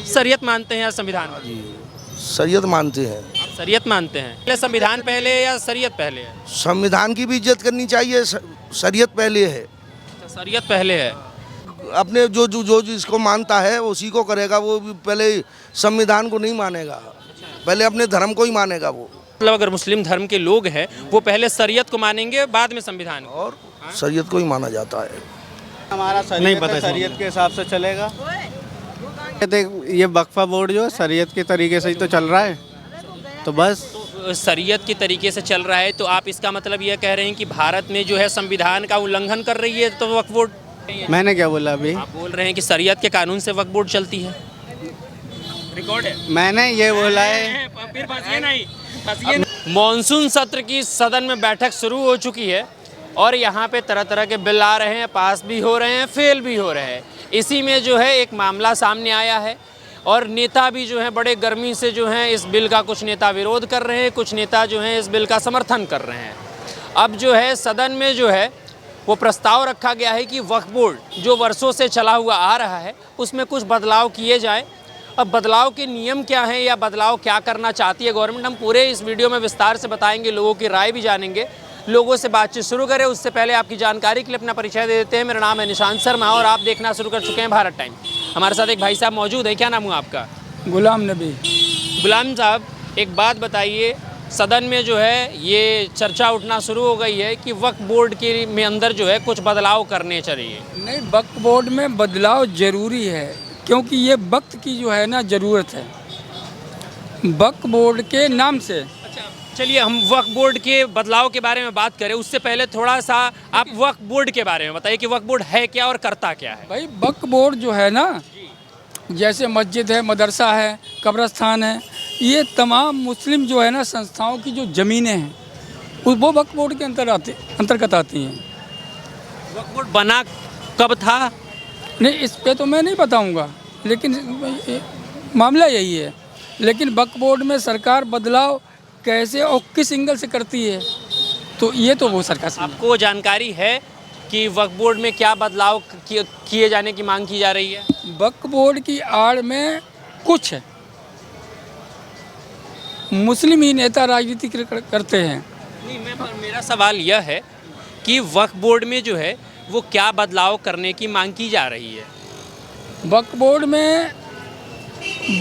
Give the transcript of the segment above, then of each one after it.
शरीयत मानते हैं या संविधान? जी, शरीयत मानते हैं। आप शरीयत मानते हैं? पहले संविधान पहले है या शरीयत पहले है? संविधान की भी इज्जत करनी चाहिए, शरीयत पहले है। अच्छा, शरीयत पहले है। अपने जो जिसको मानता है उसी को करेगा, वो भी पहले संविधान को नहीं मानेगा, पहले अपने धर्म को ही मानेगा वो। मतलब अगर मुस्लिम धर्म के लोग हैं वो पहले शरीयत को मानेंगे बाद में संविधान को। और शरीयत को ही माना जाता है। हमारा शरीयत है, शरीयत के हिसाब से चलेगा। ये वक्फा बोर्ड जो शरीयत के तरीके से ही तो चल रहा है, तो बस शरीयत के तरीके से चल रहा है, तो आप इसका मतलब यह कह रहे हैं कि भारत में जो है संविधान का उल्लंघन कर रही है तो वक्फ बोर्ड? मैंने क्या बोला अभी? आप बोल रहे हैं कि शरीयत के कानून से वक्फ बोर्ड चलती है। रिकॉर्ड है। मैंने ये बोला है। फिर फंसिए नहीं। मॉनसून सत्र की सदन में बैठक शुरू हो चुकी है और यहाँ पे तरह तरह के बिल आ रहे हैं, पास भी हो रहे हैं, फेल भी हो रहे हैं। इसी में जो है एक मामला सामने आया है और नेता भी जो है बड़े गर्मी से जो है इस बिल का, कुछ नेता विरोध कर रहे हैं, कुछ नेता जो है इस बिल का समर्थन कर रहे हैं। अब जो है सदन में जो है वो प्रस्ताव रखा गया है कि वक्फ बोर्ड जो वर्षों से चला हुआ आ रहा है उसमें कुछ बदलाव किए जाए। अब बदलाव के नियम क्या हैं या बदलाव क्या करना चाहती है गवर्नमेंट, हम पूरे इस वीडियो में विस्तार से बताएंगे, लोगों की राय भी जानेंगे। लोगों से बातचीत शुरू करें उससे पहले आपकी जानकारी के लिए अपना परिचय दे देते हैं। मेरा नाम है निशांत शर्मा और आप देखना शुरू कर चुके हैं भारत टाइम। हमारे साथ एक भाई साहब मौजूद है। क्या नाम हुआ आपका? गुलाम नबी। गुलाम साहब, एक बात बताइए, सदन में जो है ये चर्चा उठना शुरू हो गई है कि वक्फ बोर्ड के में अंदर जो है कुछ बदलाव करने चाहिए। नहीं, वक्फ बोर्ड में बदलाव ज़रूरी है क्योंकि ये वक्त की जो है ना ज़रूरत है वक्फ बोर्ड के नाम से। अच्छा, चलिए हम वक्फ बोर्ड के बदलाव के बारे में बात करें उससे पहले थोड़ा सा आप वक्फ बोर्ड के बारे में बताइए कि वक्फ बोर्ड है क्या और करता क्या है। भाई वक्फ बोर्ड जो है ना, जैसे मस्जिद है, मदरसा है, कब्रस्तान है, ये तमाम मुस्लिम जो है ना संस्थाओं की जो ज़मीनें हैं वो वक्फ बोर्ड के अंतर्गत आती हैं। वक्फ बोर्ड बना कब था? नहीं, इस पे तो मैं नहीं बताऊंगा, लेकिन मामला यही है। लेकिन वक्फ बोर्ड में सरकार बदलाव कैसे और किस एंगल से करती है तो ये तो वो सरकार से। आपको जानकारी है कि वक्फ बोर्ड में क्या बदलाव किए जाने की मांग की जा रही है? वक्फ बोर्ड की आड़ में कुछ है मुस्लिम ही नेता राजनीति करते हैं। नहीं, मेरा सवाल यह है कि वक्फ बोर्ड में जो है वो क्या बदलाव करने की मांग की जा रही है? वक्फ बोर्ड में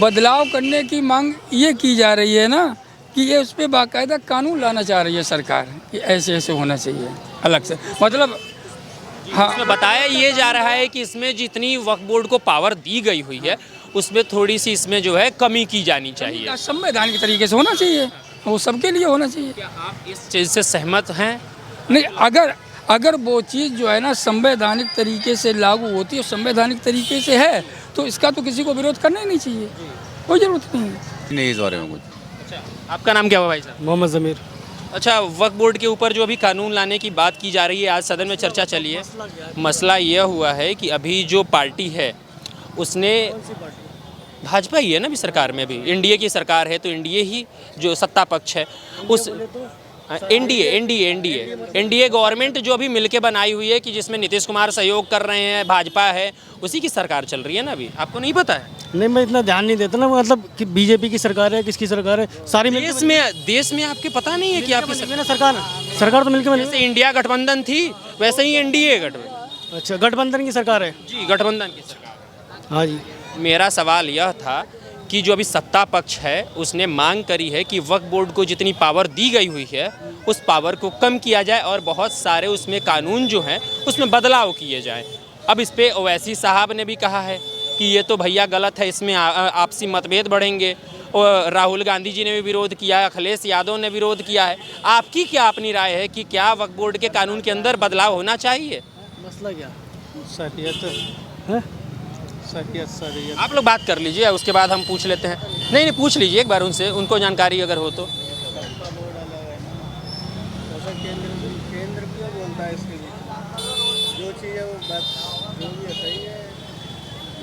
बदलाव करने की मांग ये की जा रही है ना कि ये उस पर बाकायदा कानून लाना चाह रही है सरकार कि ऐसे ऐसे होना चाहिए अलग से। मतलब हाँ, इसमें बताया ये जा रहा है कि इसमें जितनी वक्फ बोर्ड को पावर दी गई हुई है उसमें थोड़ी सी इसमें जो है कमी की जानी चाहिए। संवैधानिक के तरीके से होना चाहिए, वो सबके लिए होना चाहिए। क्या आप इस चीज़ से सहमत हैं? नहीं, अगर वो चीज़ जो है ना संवैधानिक तरीके से लागू होती है, संवैधानिक तरीके से है, तो इसका तो किसी को विरोध करना ही नहीं चाहिए, कोई ज़रूरत नहीं है। नहीं, इस बारे में कुछ। अच्छा, आपका नाम क्या हुआ भाई साहब? मोहम्मद ज़मीर। अच्छा, वक्फ बोर्ड के ऊपर जो अभी कानून लाने की बात की जा रही है, आज सदन में चर्चा चली है। मसला यह हुआ है कि अभी जो पार्टी है उसने, भाजपा ही है ना अभी सरकार में, अभी एनडीए की सरकार है तो एनडीए ही जो सत्ता पक्ष है उस एनडीए गवर्नमेंट जो अभी मिलके बनाई हुई है कि जिसमें नीतीश कुमार सहयोग कर रहे हैं, भाजपा है, उसी की सरकार चल रही है ना अभी। आपको नहीं पता है? नहीं, मैं इतना ध्यान नहीं देता ना, मतलब कि बीजेपी की सरकार है, किसकी सरकार है, सारी देश में आपके पता नहीं है कि आपकी सरकार तो मिलकर बनी। जैसे इंडिया गठबंधन थी वैसे ही एनडीए गठबंधन। अच्छा, गठबंधन की सरकार है। जी, गठबंधन की सरकार। हाँ जी। मेरा सवाल यह था कि जो अभी सत्ता पक्ष है उसने मांग करी है कि वक्फ बोर्ड को जितनी पावर दी गई हुई है उस पावर को कम किया जाए और बहुत सारे उसमें कानून जो हैं उसमें बदलाव किए जाएं। अब इस पे ओवैसी साहब ने भी कहा है कि ये तो भैया गलत है, इसमें आपसी मतभेद बढ़ेंगे, और राहुल गांधी जी ने भी विरोध किया है, अखिलेश यादव ने विरोध किया है। आपकी क्या अपनी राय है कि क्या वक्फ बोर्ड के कानून के अंदर बदलाव होना चाहिए? मसला क्या? शरीयत। आप लोग बात कर लीजिए, उसके बाद हम पूछ लेते हैं। नहीं, पूछ लीजिए एक बार उनसे, उनको जानकारी अगर हो तो। केंद्र क्यों बोलता है इसके लिए? जो चीज़ है वो बात जो भी है सही है।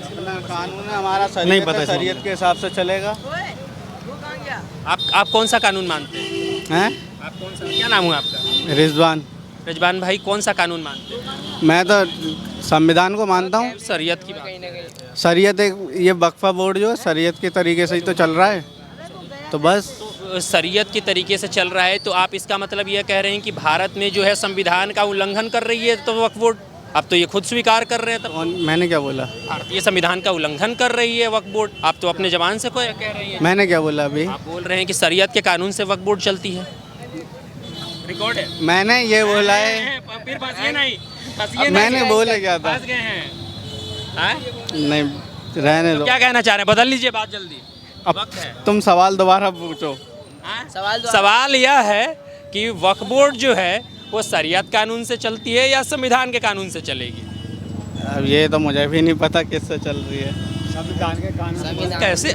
अपना कानून है, हमारा शरीयत है, शरीयत के हिसाब से चलेगा। आप कौन सा कानून मानते हैं? आप कौन सा, क्या नाम हुआ आपका? रिजवान। रिजवान भाई, कौन सा कानून मानते हैं? मैं तो संविधान को मानता हूँ। शरीयत की बात। शरीयत एक ये वक्फा बोर्ड जो है शरीयत के तरीके से ही तो चल रहा है, तो बस शरीयत के तरीके से चल रहा है, तो आप इसका मतलब यह कह रहे हैं कि भारत में जो है संविधान का उल्लंघन कर रही है तो वक्फ बोर्ड? आप तो ये खुद स्वीकार कर रहे हैं। तब और मैंने क्या बोला? भारतीय संविधान का उल्लंघन कर रही है वक्फ बोर्ड, आप तो अपने जबान से कोई कह रही हैं। मैंने क्या बोला अभी? आप बोल रहे हैं कि शरीयत के कानून से वक्फ बोर्ड चलती है। रिकॉर्ड है। मैंने ये बोला है। फिर फंसिए नहीं, अब मैंने बोला क्या था? फंस गए हैं। हाँ? नहीं, रहने दो। क्या कहना चाह रहे हैं? बदल लीजिए बात जल्दी, अब वक्त है। तुम सवाल दोबारा पूछो। हाँ? सवाल यह है कि वक्फ बोर्ड जो है वो शरीयत कानून से चलती है या संविधान के कानून से चलेगी? अब ये तो मुझे भी नहीं पता किससे चल रही है। संविधान के कानून कैसे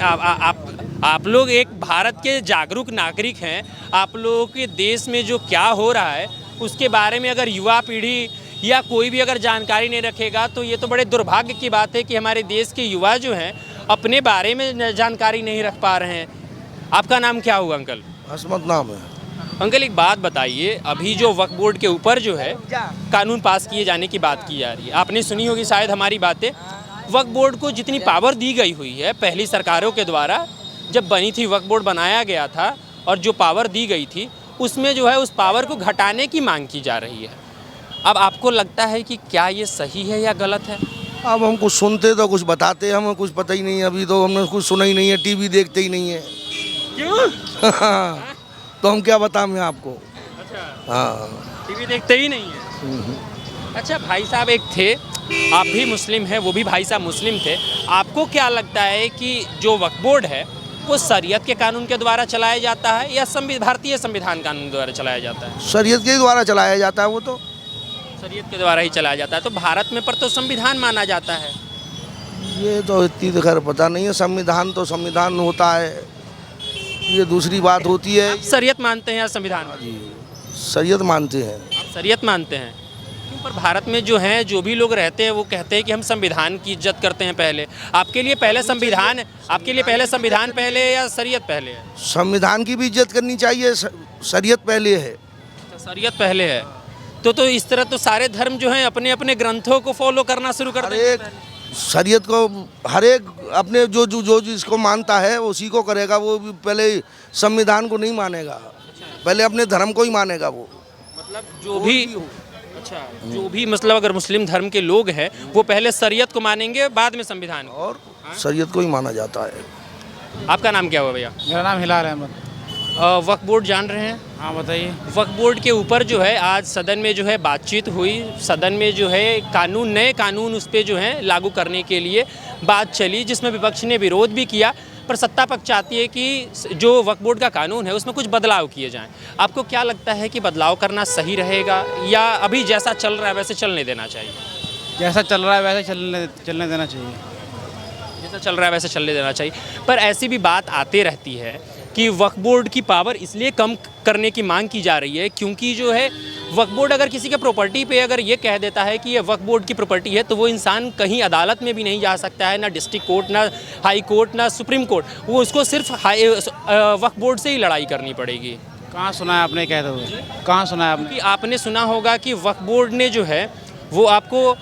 आप लोग एक भारत के जागरूक नागरिक हैं, आप लोगों के देश में जो क्या हो रहा है उसके बारे में अगर युवा पीढ़ी या कोई भी अगर जानकारी नहीं रखेगा तो ये तो बड़े दुर्भाग्य की बात है कि हमारे देश के युवा जो हैं अपने बारे में जानकारी नहीं रख पा रहे हैं। आपका नाम क्या हुआ अंकल? हसमत नाम है। अंकल एक बात बताइए, अभी जो वक्फ बोर्ड के ऊपर जो है कानून पास किए जाने की बात की जा रही है, आपने सुनी होगी शायद हमारी बातें। वक्फ बोर्ड को जितनी पावर दी गई हुई है पहली सरकारों के द्वारा, जब बनी थी वक्फ बोर्ड बनाया गया था, और जो पावर दी गई थी उसमें जो है उस पावर को घटाने की मांग की जा रही है। अब आपको लगता है कि क्या ये सही है या गलत है? अब हम कुछ सुनते तो कुछ बताते, हमें कुछ पता ही नहीं है। अभी तो हमने कुछ सुना ही नहीं है, टीवी देखते ही नहीं है। क्यों? तो हम क्या बताएं आपको? अच्छा, हाँ, टीवी देखते ही नहीं है। अच्छा भाई साहब एक थे, आप भी मुस्लिम हैं, वो भी भाई साहब मुस्लिम थे। आपको क्या लगता है कि जो वक्फ बोर्ड है वो शरीयत के कानून के द्वारा चलाया जाता है या भारतीय संविधान कानून द्वारा चलाया जाता है? शरीयत के द्वारा चलाया जाता है। वो तो शरीयत के द्वारा ही चलाया जाता है। तो भारत में पर तो संविधान माना जाता है। ये तो इतनी तो खैर पता नहीं है। संविधान तो संविधान होता है, ये दूसरी बात होती है। आप शरीयत मानते हैं या संविधान? शरीयत मानते हैं। आप शरीयत मानते हैं? क्यों? पर भारत में जो हैं, जो भी लोग रहते हैं वो कहते हैं कि हम संविधान की इज्जत करते हैं पहले। आपके लिए पहले संविधान, आपके लिए पहले संविधान पहले या शरीयत पहले है? संविधान की भी इज्जत करनी चाहिए, शरीयत पहले है। शरीयत पहले है तो इस तरह तो सारे धर्म जो हैं अपने अपने ग्रंथों को फॉलो करना शुरू कर देंगे। शरीयत को हर एक अपने जो जिसको मानता है उसी को करेगा। वो भी पहले संविधान को नहीं मानेगा, पहले अपने धर्म को ही मानेगा। वो मतलब जो भी मतलब अगर मुस्लिम धर्म के लोग हैं वो पहले शरीयत को मानेंगे बाद में संविधान को। और शरीयत को ही माना जाता है। आपका नाम क्या हुआ भैया? मेरा नाम हिलाल अहमद। वक्फ बोर्ड जान रहे हैं? हाँ बताइए। वक्फ बोर्ड के ऊपर जो है आज सदन में जो है बातचीत हुई, सदन में जो है नए कानून उस पर जो है लागू करने के लिए बात चली, जिसमें विपक्ष ने विरोध भी किया, पर सत्ता पक्ष चाहती है कि जो वक्फ बोर्ड का कानून है उसमें कुछ बदलाव किए जाएं। आपको क्या लगता है कि बदलाव करना सही रहेगा या अभी जैसा चल रहा है वैसे चलने देना चाहिए? जैसा चल रहा है वैसे चलने देना चाहिए। जैसा चल रहा है वैसे चलने देना चाहिए। पर ऐसी भी बात आती रहती है कि वक्फ बोर्ड की पावर इसलिए कम करने की मांग की जा रही है क्योंकि जो है वक्फ बोर्ड अगर किसी के प्रॉपर्टी पे अगर ये कह देता है कि ये वक्फ बोर्ड की प्रॉपर्टी है तो वो इंसान कहीं अदालत में भी नहीं जा सकता है, ना डिस्ट्रिक्ट कोर्ट, ना हाई कोर्ट, ना सुप्रीम कोर्ट। वो उसको सिर्फ वक्फ बोर्ड से ही लड़ाई करनी पड़ेगी। कहाँ सुना है आपने कहते हुए? कहाँ सुना है आपने? क्योंकि आपने सुना होगा कि वक्फ बोर्ड ने जो है वो आपको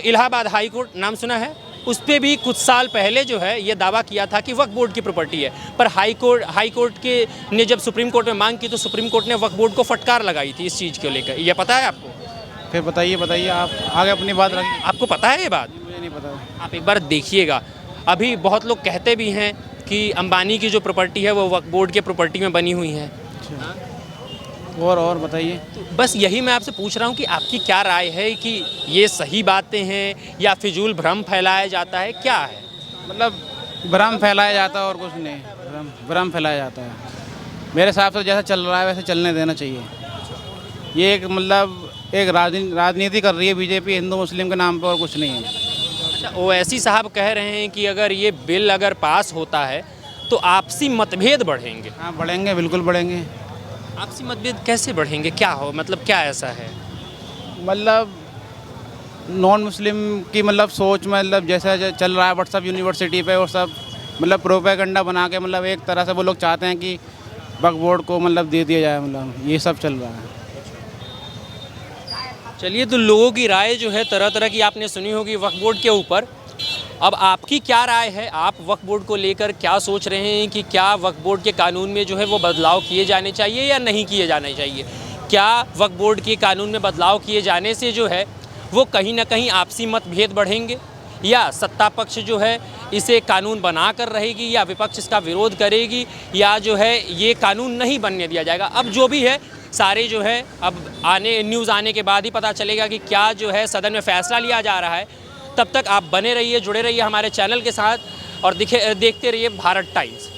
इलाहाबाद हाई कोर्ट नाम सुना है, उस पर भी कुछ साल पहले जो है ये दावा किया था कि वक्फ बोर्ड की प्रॉपर्टी है। पर हाई कोर्ट के ने जब सुप्रीम कोर्ट में मांग की तो सुप्रीम कोर्ट ने वक्फ बोर्ड को फटकार लगाई थी इस चीज़ को लेकर। ये पता है आपको? फिर बताइए आप आगे अपनी बात रखिए। आपको पता है ये बात? मुझे नहीं पता। आप एक बार देखिएगा, अभी बहुत लोग कहते भी हैं कि अंबानी की जो प्रॉपर्टी है वो वक्फ बोर्ड के प्रॉपर्टी में बनी हुई है। और बताइए। तो बस यही मैं आपसे पूछ रहा हूँ कि आपकी क्या राय है कि ये सही बातें हैं या फिजूल भ्रम फैलाया जाता है, क्या है? मतलब भ्रम फैलाया जाता है और कुछ नहीं, भ्रम फैलाया जाता है। मेरे हिसाब से जैसा चल रहा है वैसे चलने देना चाहिए। ये एक मतलब एक राजनीति कर रही है बीजेपी हिंदू मुस्लिम के नाम पर, और कुछ नहीं है। अच्छा, ओवैसी साहब कह रहे हैं कि अगर ये बिल अगर पास होता है तो आपसी मतभेद बढ़ेंगे। हाँ बढ़ेंगे, बिल्कुल बढ़ेंगे। आपसी मतभेद कैसे बढ़ेंगे? क्या हो मतलब क्या ऐसा है? मतलब नॉन मुस्लिम की मतलब सोच मतलब जैसा चल रहा है व्हाट्सएप यूनिवर्सिटी पे और सब मतलब प्रोपेगेंडा बना के मतलब एक तरह से वो लोग चाहते हैं कि वक्फ बोर्ड को मतलब दे दिया जाए, मतलब ये सब चल रहा है। चलिए, तो लोगों की राय जो है तरह तरह की आपने सुनी होगी वक्फ बोर्ड के ऊपर। अब आपकी क्या राय है? आप वक्फ बोर्ड को लेकर क्या सोच रहे हैं कि क्या वक्फ बोर्ड के कानून में जो है वो बदलाव किए जाने चाहिए या नहीं किए जाने चाहिए? क्या वक्फ बोर्ड के कानून में बदलाव किए जाने से जो है वो कहीं ना कहीं आपसी मतभेद बढ़ेंगे, या सत्ता पक्ष जो है इसे कानून बना कर रहेगी, या विपक्ष इसका विरोध करेगी, या जो है ये कानून नहीं बनने दिया जाएगा? अब जो भी है सारे जो है अब न्यूज़ आने के बाद ही पता चलेगा कि क्या जो है सदन में फैसला लिया जा रहा है। तब तक आप बने रहिए, जुड़े रहिए हमारे चैनल के साथ और देखते रहिए भारत टाइम्स।